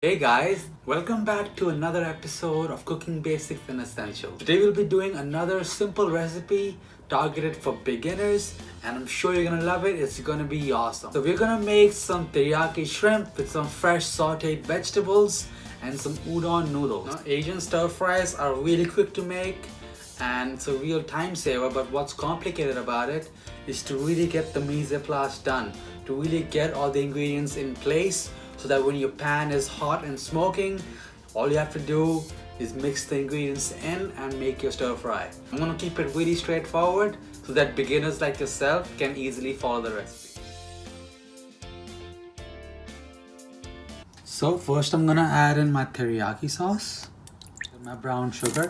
Hey guys, welcome back to another episode of Cooking Basics and Essentials. Today we'll be doing another simple recipe targeted for beginners and I'm sure you're gonna love it. It's gonna be awesome. So we're gonna make some teriyaki shrimp with some fresh sautéed vegetables and some udon noodles. Now, Asian stir fries are really quick to make and it's a real time saver, but what's complicated about it is to really get the mise en place done, to really get all the ingredients in place so that when your pan is hot and smoking, all you have to do is mix the ingredients in and make your stir fry. I'm gonna keep it really straightforward so that beginners like yourself can easily follow the recipe. So first I'm gonna add in my teriyaki sauce, my brown sugar,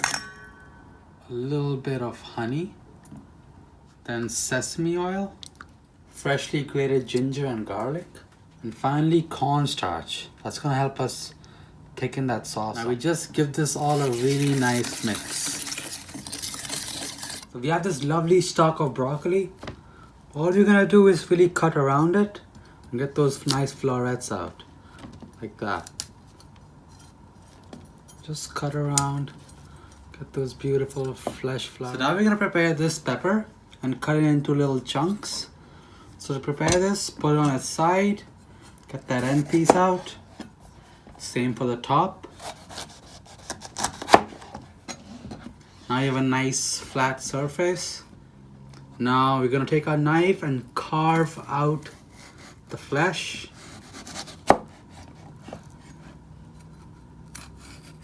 a little bit of honey, then sesame oil, freshly grated ginger and garlic, and finally cornstarch. That's gonna help us thicken that sauce. Now we just give this all a really nice mix. So we have this lovely stalk of broccoli. All you're gonna do is really cut around it and get those nice florets out, like that. Just cut around, get those beautiful flesh flowers. So now we're gonna prepare this pepper and cut it into little chunks. So to prepare this, put it on its side, get that end piece out. Same for the top. Now you have a nice flat surface. Now we're gonna take our knife and carve out the flesh.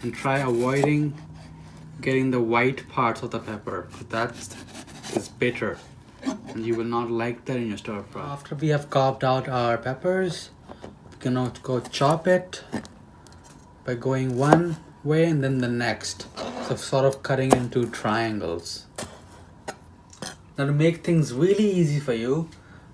And try avoiding getting the white parts of the pepper. That is bitter and you will not like that in your stir fry. After we have carved out our peppers, we're gonna go chop it by going one way and then the next. So sort of cutting into triangles. Now to make things really easy for you,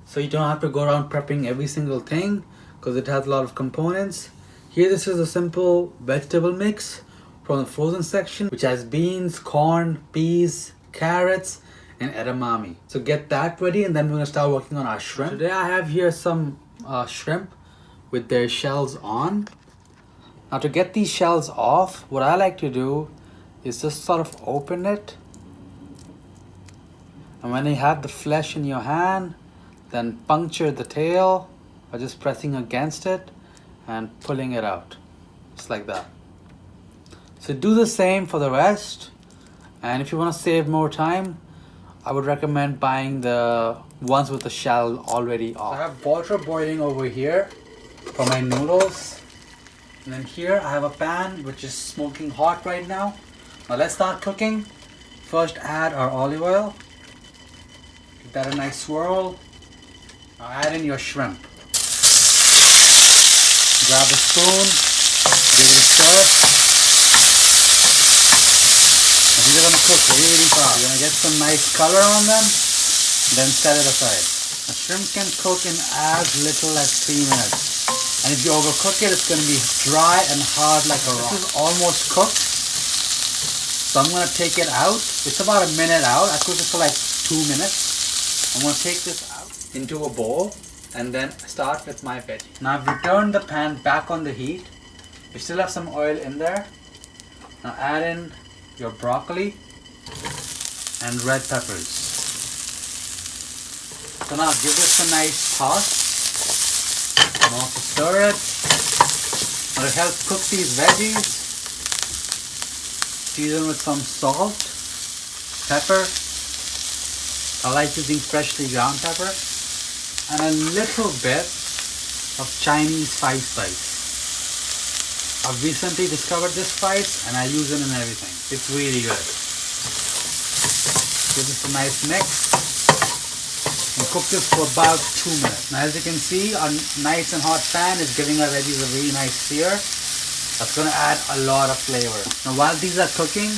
so you don't have to go around prepping every single thing because it has a lot of components. Here this is a simple vegetable mix from the frozen section which has beans, corn, peas, carrots and edamame. So get that ready and then we're gonna start working on our shrimp. Today I have here some shrimp with their shells on. Now to get these shells off, what I like to do is just sort of open it. And when you have the flesh in your hand, then puncture the tail by just pressing against it and pulling it out. Just like that. So do the same for the rest. And if you want to save more time, I would recommend buying the ones with the shell already off. So I have water boiling over here for my noodles. And then here I have a pan which is smoking hot right now. Now let's start cooking. First add our olive oil. Give that a nice swirl. Now add in your shrimp. Grab a spoon, give it a stir. Now these are going to cook really fast. You're going to get some nice color on them, then set it aside. Now shrimp can cook in as little as 3 minutes. And if you overcook it, it's going to be dry and hard like a rock. This is almost cooked. So I'm going to take it out. It's about a minute out. I cooked it for like 2 minutes. I'm going to take this out into a bowl and then start with my veggie. Now I've returned the pan back on the heat. We still have some oil in there. Now add in your broccoli and red peppers. So now give this a nice toss. And also stir it. Now to help cook these veggies, season with some salt, pepper. I like using freshly ground pepper. And a little bit of Chinese spice. I've recently discovered this spice and I use it in everything. It's really good. Give this a nice mix. And cook this for about 2 minutes. Now as you can see, our nice and hot pan is giving our veggies a really nice sear. That's going to add a lot of flavor. Now while these are cooking,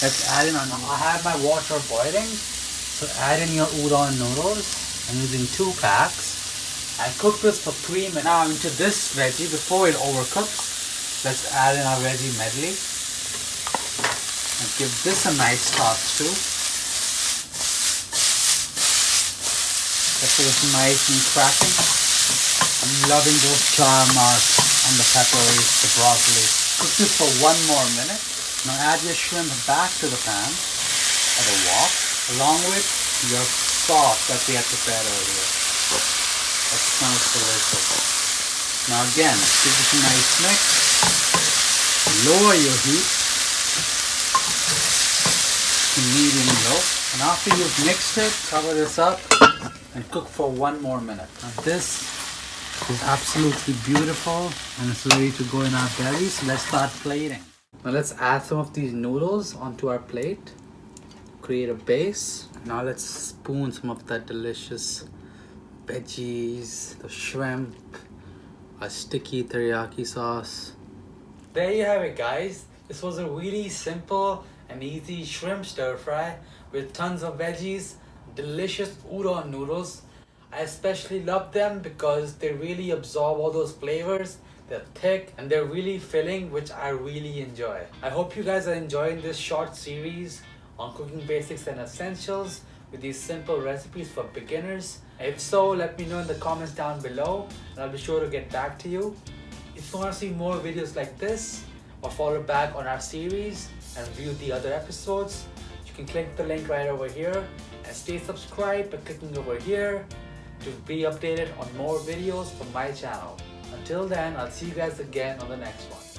let's add in, I have my water boiling. So add in your udon noodles. I'm using 2 packs. I cook this for 3 minutes. Now into this veggie, before it overcooks, let's add in our veggie medley. And give this a nice toss too. Get this nice and cracking. I'm loving those char marks and the peppers, the broccoli. Cook this for 1 more minute. Now add your shrimp back to the pan at a wok, along with your sauce that we had prepared earlier. That smells delicious. Now again, give this a nice mix. Lower your heat to medium low. And after you've mixed it, cover this up and cook for 1 more minute. Now this is absolutely beautiful and it's ready to go in our belly. So let's start plating. Now let's add some of these noodles onto our plate. Create a base. Now let's spoon some of that delicious veggies, the shrimp, a sticky teriyaki sauce. There you have it, guys. This was a really simple and easy shrimp stir fry with tons of veggies, delicious udon noodles. I especially love them because they really absorb all those flavors. They're thick and they're really filling, which I really enjoy. I hope you guys are enjoying this short series on cooking basics and essentials with these simple recipes for beginners. If so, let me know in the comments down below and I'll be sure to get back to you. If you want to see more videos like this or follow back on our series and view the other episodes, you can click the link right over here and stay subscribed by clicking over here to be updated on more videos from my channel. Until then, I'll see you guys again on the next one.